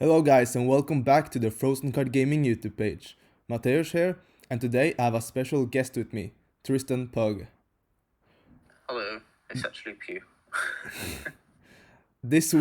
Hello guys and welcome back to the Frozen Card Gaming YouTube page. Mateusz here, and today I have a special guest with me, Tristan Pug. Hello, it's actually Pew. This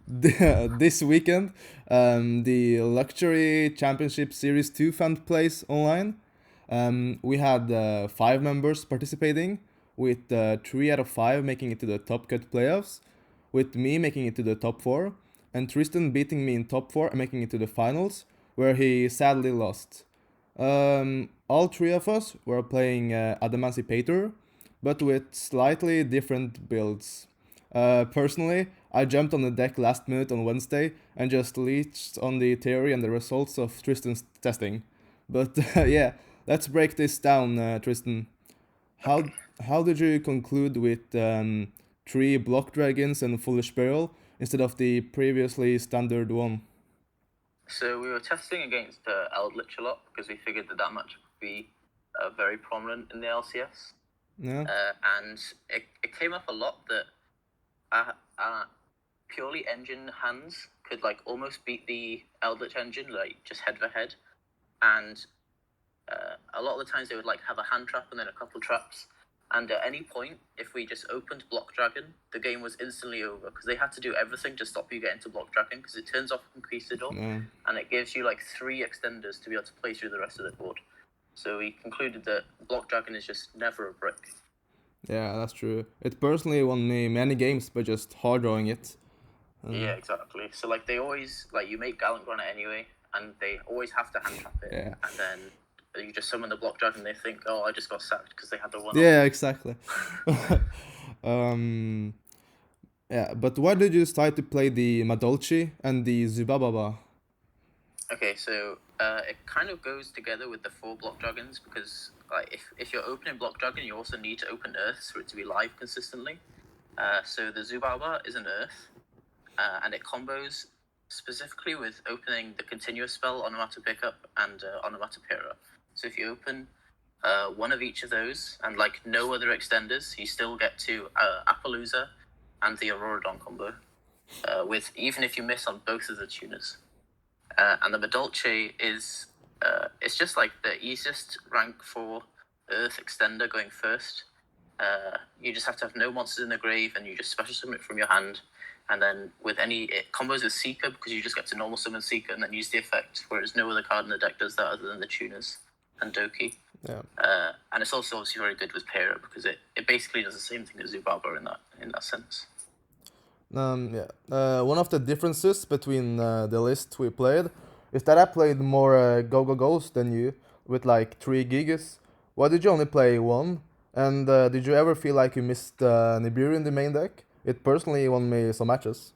this weekend, the Luxury Championship Series 2 found place online. We had 5 members participating, with 3 out of 5 making it to the top cut playoffs, with me making it to the top 4, and Tristan beating me in top 4 and making it to the finals, where he sadly lost. All 3 of us were playing Adamancipator, but with slightly different builds. Personally, I jumped on the deck last minute on Wednesday and just leached on the theory and the results of Tristan's testing. But yeah, let's break this down, Tristan. How Okay, how did you conclude with 3 block dragons and foolish barrel instead of the previously standard one? so we were testing against Eldritch a lot because we figured that matchup would be very prominent in the LCS. Yeah. And it came up a lot that purely engine hands could almost beat the Eldritch engine, just head for head. And a lot of the times they would have a hand trap and then a couple traps. And at any point, if we just opened Block Dragon, the game was instantly over because they had to do everything to stop you getting to Block Dragon because it turns off Conquistador and it gives you 3 extenders to be able to play through the rest of the board. So we concluded that Block Dragon is just never a brick. Yeah, that's true. It personally won me many games by just hard drawing it. Yeah, exactly. So they always you make Gallant on it anyway, and they always have to hand trap it, Yeah. and then you just summon the Block Dragon. They think, oh, I just got sacked because they had the one. Yeah, exactly. um, yeah, but why did you decide to play the Madolchi and the Zubababa? Okay, so it kind of goes together with the 4 Block Dragons because if you're opening Block Dragon, you also need to open Earths for it to be live consistently. So the Zubaba is an Earth, and it combos specifically with opening the continuous spell Onomata Pickup and Onomatopoeia. So if you open one of each of those and no other extenders, you still get to Appaloosa and the Auroradon combo, with even if you miss on both of the tuners. And the Madolche is it's just the easiest rank 4 Earth extender going first. You just have to have no monsters in the grave, and you just special summon it from your hand. And then it combos with Seeker because you just get to normal summon Seeker and then use the effect, whereas no other card in the deck does that other than the tuners and Doki. Yeah. And it's also obviously very good with Pera because it basically does the same thing as Zubaba in that sense. Yeah. One of the differences between the list we played is that I played more Go Go Go's than you, with 3 gigas. Why did you only play 1? And did you ever feel like you missed Nibiru in the main deck? It personally won me some matches.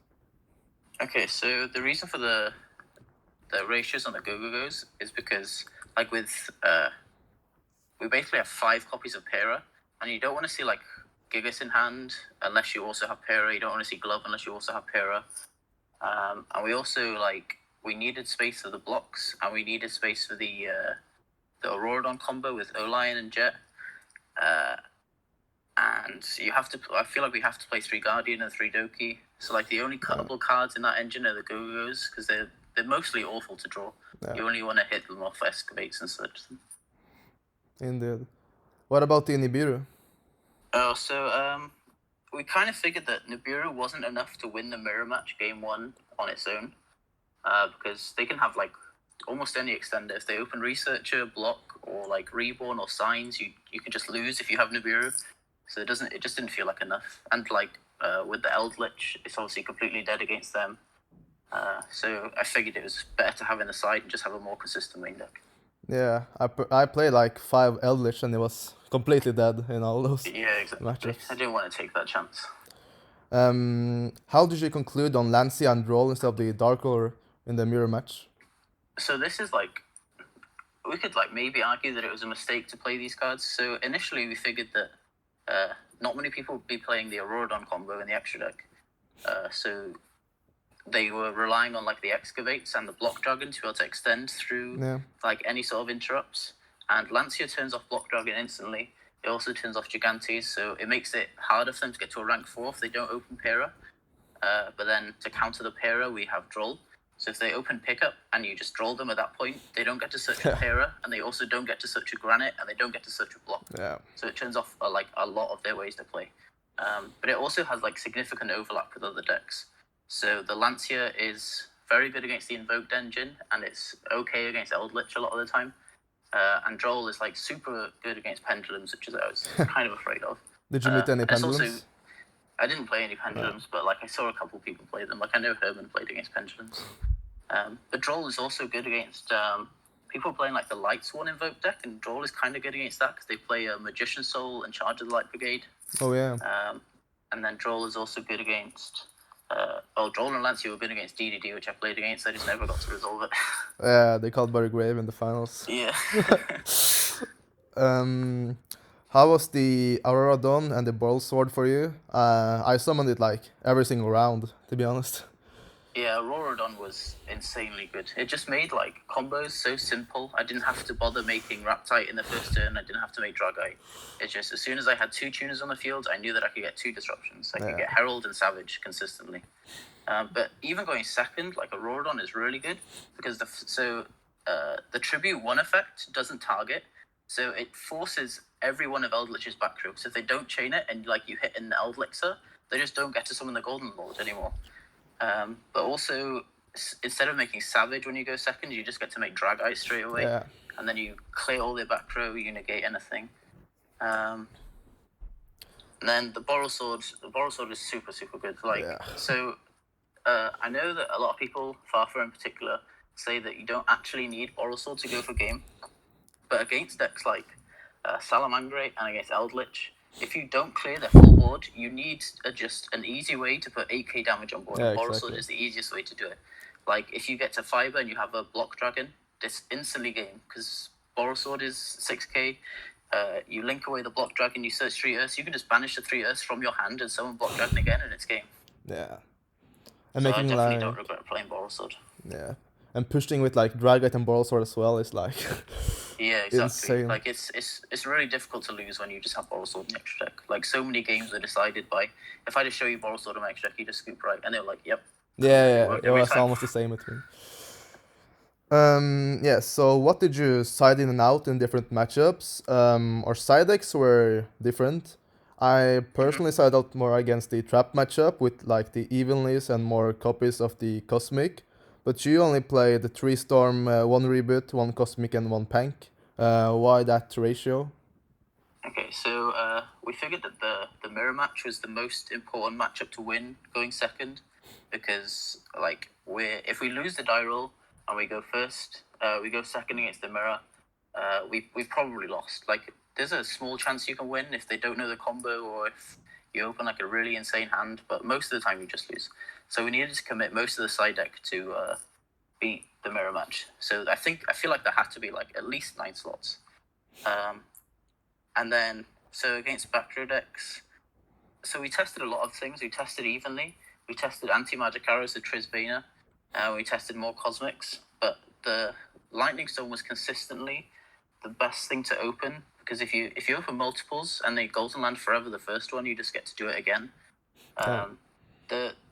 Okay, so the reason for the ratios on the Go-Go-Go's is because with we basically have 5 copies of Pera, and you don't want to see Gigas in hand unless you also have Pera. You don't want to see Glove unless you also have Pera. And we also we needed space for the blocks, and we needed space for the Auroradon combo with Olion and Jet. And you have to. I feel like we have to play 3 Guardian and 3 Doki. So the only cuttable cards in that engine are the Go-Go's because they're mostly awful to draw. Yeah. You only want to hit them off excavates and such. Indeed. What about the Nibiru? Oh, so we kind of figured that Nibiru wasn't enough to win the mirror match game 1 on its own, because they can have almost any extender. If they open Researcher, Block, or Reborn or Signs, you can just lose if you have Nibiru. So it just didn't feel like enough. And with the Eldritch, it's obviously completely dead against them. So I figured it was better to have in the side and just have a more consistent main deck. Yeah, I played 5 Eldritch and it was completely dead in all those Yeah, exactly. matchups. I didn't want to take that chance. How did you conclude on Lancia and Droll instead of the Darkler in the mirror match? So this is we could maybe argue that it was a mistake to play these cards. So initially we figured that not many people would be playing the Auroradon combo in the extra deck. So they were relying on the excavates and the Block Dragon to be able to extend through any sort of interrupts. And Lancia turns off Block Dragon instantly. It also turns off Gigantes, so it makes it harder for them to get to a rank 4 if they don't open Pera. But then to counter the Pera, we have Droll, So if they open pickup and you just draw them at that point, they don't get to search a Pera, and they also don't get to search a Granite, and they don't get to search a block. Yeah. So it turns off like a lot of their ways to play. But it also has like significant overlap with other decks. So the Lancia is very good against the Invoked Engine, and it's okay against Eldritch a lot of the time. And Droll is like super good against Pendulums, which is I was kind of afraid of. Did you meet any And it's Pendulums? also, I didn't play any Pendulums, but like I saw a couple people play them. Like I know Herman played against Pendulums. But Droll is also good against people playing like the Light Sworn Invoke deck, and Droll is kind of good against that because they play a Magician Soul and Charge of the Light Brigade. Oh yeah. And then Droll is also good against. Droll and Lancia were good against DDD, which I played against. I just never got to resolve it. Yeah, they called Bury Grave in the finals. Yeah. How was the Auroradon and the Boral Sword for you? I summoned it like every single round, to be honest. Yeah, Auroradon was insanely good. It just made like combos so simple. I didn't have to bother making Raptite in the first turn. I didn't have to make Dragite. It's just as soon as I had 2 tuners on the field, I knew that I could get 2 disruptions. I could get Herald and Savage consistently. But even going second, like Auroradon is really good because the Tribute 1 effect doesn't target, so it forces every one of Eldritch's back row. So if they don't chain it and like you hit an Eldlixir, they just don't get to summon the Golden Lord anymore. But also, instead of making Savage when you go second, you just get to make Dragite straight away. Yeah. And then you clear all their back row, you negate anything. And then the Boral Sword is super, super good. So I know that a lot of people, Farfa in particular, say that you don't actually need Boral Sword to go for game. But against decks like Salamangreat and against Eldritch, if you don't clear their full board, you need just an easy way to put 8k damage on board. Yeah, Boral exactly. Sword is the easiest way to do it. Like, if you get to Fiber and you have a Block Dragon, it's instantly game, because Boral Sword is 6k. You link away the Block Dragon, you search 3 Earths, you can just banish the 3 Earths from your hand and summon Block Dragon again, and it's game. Yeah. And So I making definitely like don't regret playing Boral Sword. yeah, and pushing with like Dragite and Boral Sword as well is like Yeah, exactly. insane. Like it's really difficult to lose when you just have Boral Sword in the extra deck. Like so many games are decided by, if I just show you Boral Sword in my extra deck, you just scoop right, and they're like, yep. Yeah, worked it every was time. almost the same with me. Yeah, so what did you side in and out in different matchups? Our side decks were different. I personally side out more against the trap matchup with like the Evenlies and more copies of the Cosmic, but you only played the 3 Storm, 1 Reboot, 1 Cosmic, and 1 Pank. Why that ratio? Okay, so we figured that the mirror match was the most important matchup to win going second, because like if we lose the die roll and we go first, we go second against the mirror, we've probably lost. Like there's a small chance you can win if they don't know the combo or if you open like a really insane hand, but most of the time you just lose. So we needed to commit most of the side deck to beat the mirror match. So I feel like there had to be like at least 9 slots. And then, so against back row decks, so we tested a lot of things. We tested Evenly, we tested anti-magic arrows of Trisbana, we tested more Cosmics, but the Lightning Storm was consistently the best thing to open, because if you open multiples and they Golden Land forever the first one, you just get to do it again.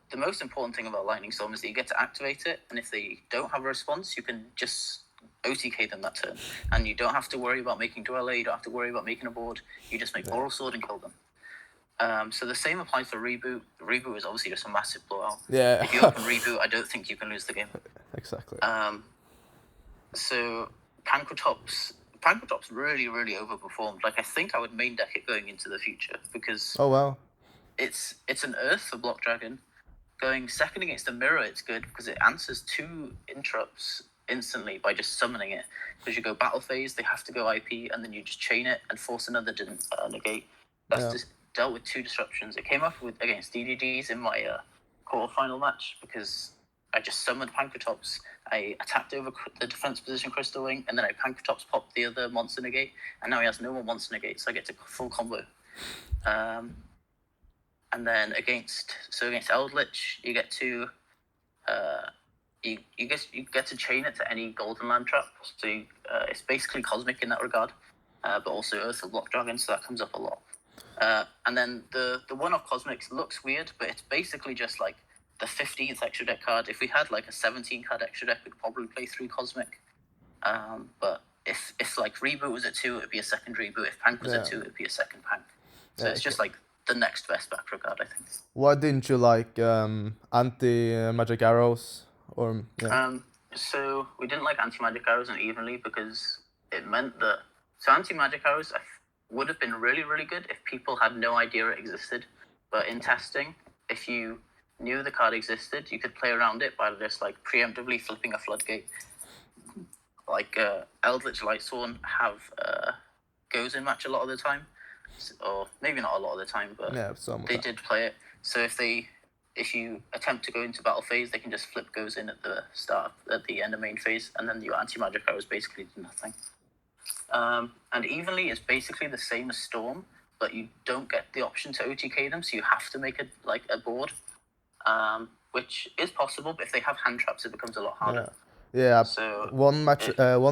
The most important thing about Lightning Storm is that you get to activate it, and if they don't have a response, you can just OTK them that turn, and you don't have to worry about making Dweller, you don't have to worry about making a board, you just make Boral Sword and kill them. So the same applies for Reboot. Reboot is obviously just a massive blowout. Yeah. If you open Reboot, I don't think you can lose the game. Exactly. So Pancratops really, really overperformed. Like I think I would main deck it going into the future, because Oh wow. it's an Earth for Block Dragon. Going second against the mirror, it's good because it answers 2 interrupts instantly by just summoning it. Because you go battle phase, they have to go IP, and then you just chain it and force another negate. That's just dealt with 2 disruptions. It came up with against DDDs in my quarterfinal match because I just summoned Pancratops. I attacked over the defense position Crystal Wing, and then I Pancratops popped the other monster negate, and now he has no more monster negate, so I get to full combo. And then against Eldritch, you get to you get to chain it to any Golden Land trap. So it's basically Cosmic in that regard, but also Earth or Block Dragon, so that comes up a lot. And then the one-off Cosmics looks weird, but it's basically just like the 15th extra deck card. If we had like a 17 card extra deck, we'd probably play 3 Cosmic. But if like Reboot was at 2, it'd be a second Reboot. If Pank was at 2, it'd be a second Pank. So it's just like the next best back row card, I think. Why didn't you like anti-magic arrows? Or So we didn't like anti-magic arrows unevenly because it meant that... So anti-magic arrows would have been really, really good if people had no idea it existed. But in testing, if you knew the card existed, you could play around it by just like preemptively flipping a floodgate. Like Eldritch Lightsworn have goes in match a lot of the time, or maybe not a lot of the time, but they did play it. So if you attempt to go into battle phase, they can just flip goes in at the end of main phase, and then your anti-magic arrows basically do nothing. And evenly is basically the same as Storm, but you don't get the option to OTK them, so you have to make a board, which is possible, but if they have hand traps, it becomes a lot harder. Yeah, so one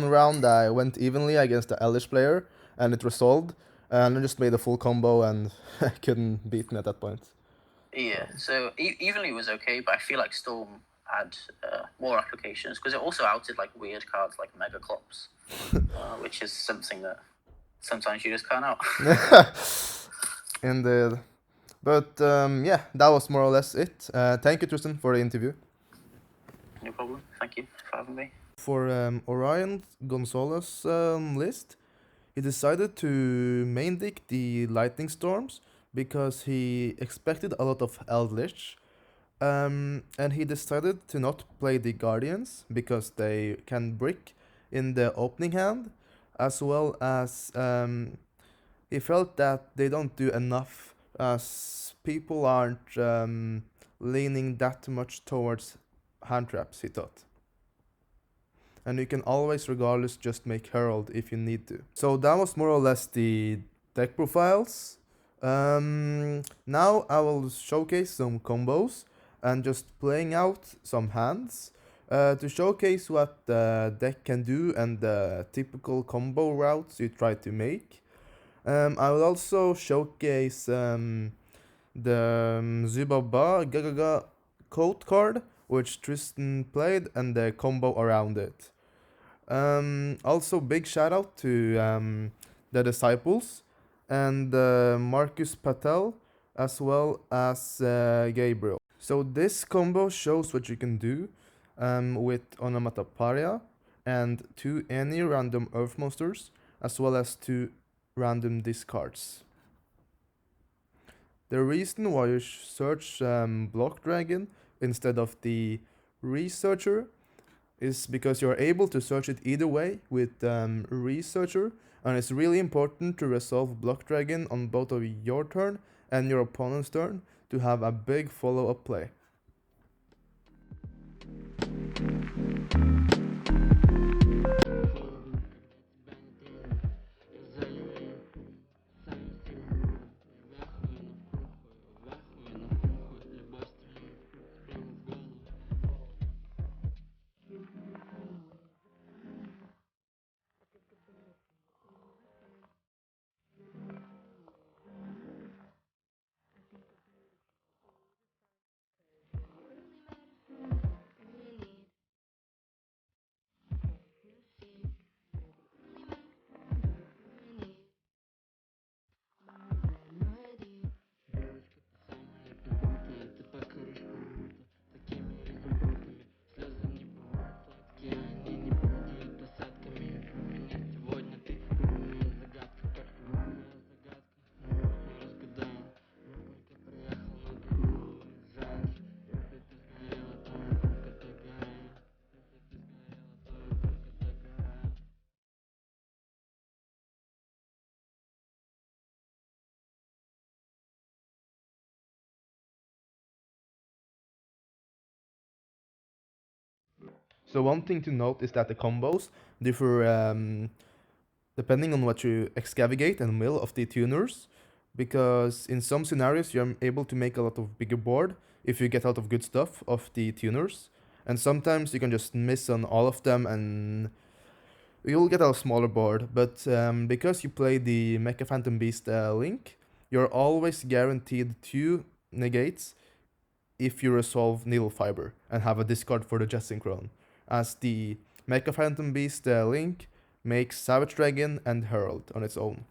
round I went evenly against the Eldritch player, and it resolved, and I just made a full combo and couldn't beat me at that point. Yeah, so evenly was okay, but I feel like Storm had more applications, because it also outed like weird cards like Mega Clops, which is something that sometimes you just can't out. Indeed. But yeah, that was more or less it. Thank you, Tristan, for the interview. No problem. Thank you for having me. For Orion Gonzalez's list, he decided to main deck the Lightning Storms because he expected a lot of Eldritch. And he decided to not play the Guardians because they can brick in the opening hand, as well as he felt that they don't do enough, as people aren't leaning that much towards hand traps, he thought. And you can always, regardless, just make Herald if you need to. So that was more or less the deck profiles. Now I will showcase some combos and just playing out some hands to showcase what the deck can do and the typical combo routes you try to make. I will also showcase the Zubaba Gagaga Code card, which Tristan played, and the combo around it. Also, big shout out to the Disciples and Marcus Patel, as well as Gabriel. So this combo shows what you can do with Onomatopoeia and 2 any random Earth monsters, as well as 2 random discards. The reason why you search Block Dragon instead of the Researcher is because you're able to search it either way with Researcher, and it's really important to resolve Block Dragon on both of your turn and your opponent's turn to have a big follow-up play. So one thing to note is that the combos differ depending on what you excavate and mill of the tuners, because in some scenarios you're able to make a lot of bigger board if you get out of good stuff of the tuners, and sometimes you can just miss on all of them and you'll get a smaller board. But because you play the Mecha Phantom Beast Link, you're always guaranteed 2 negates if you resolve Needle Fiber and have a discard for the Jet Synchron, as the Mecha Phantom Beast Link makes Savage Dragon and Herald on its own.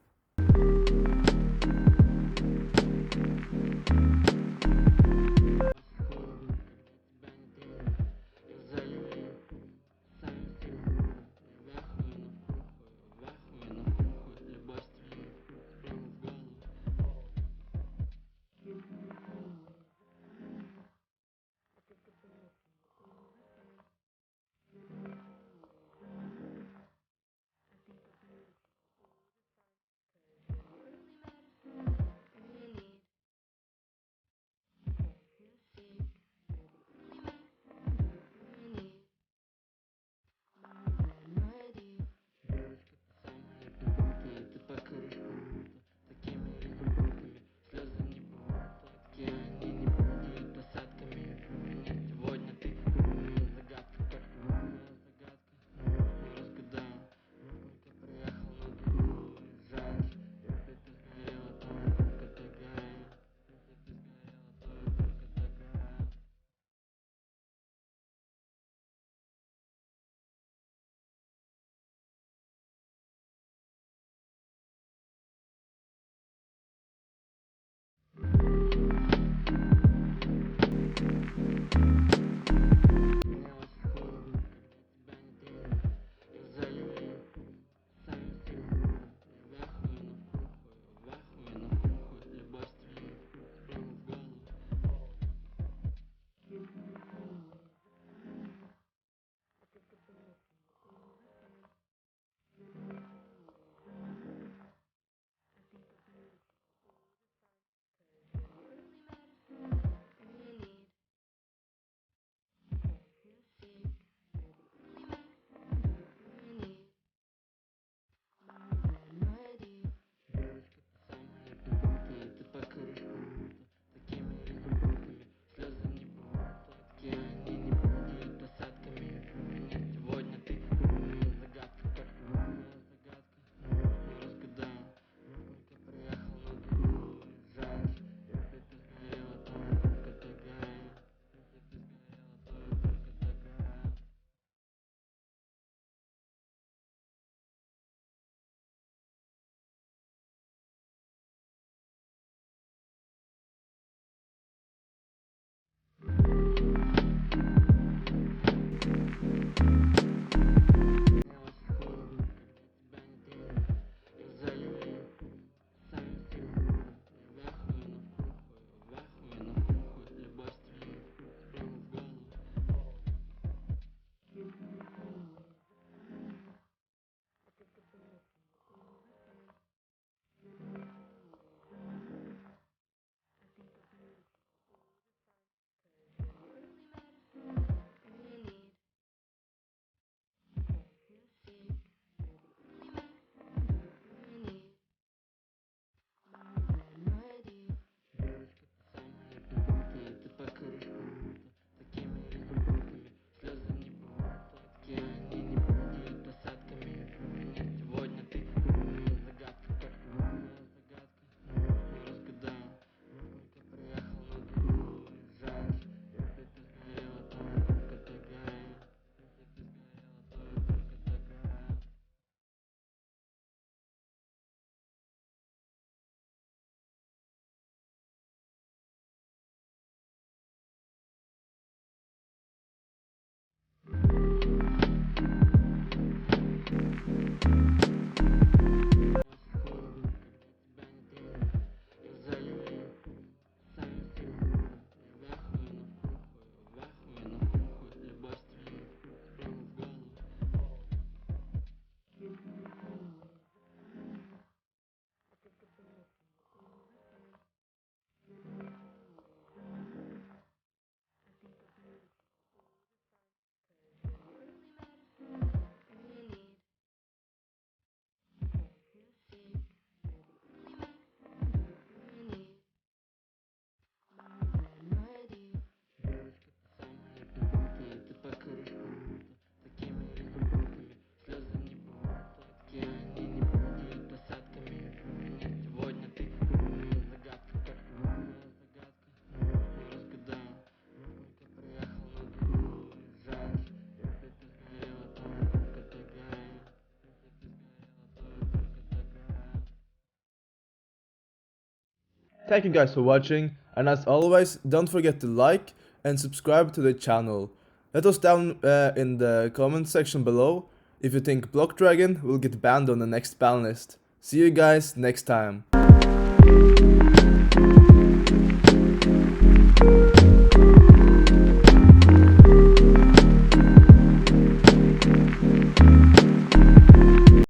Thank you guys for watching, and as always, don't forget to like and subscribe to the channel. Let us down in the comment section below if you think Block Dragon will get banned on the next ban list. See you guys next time.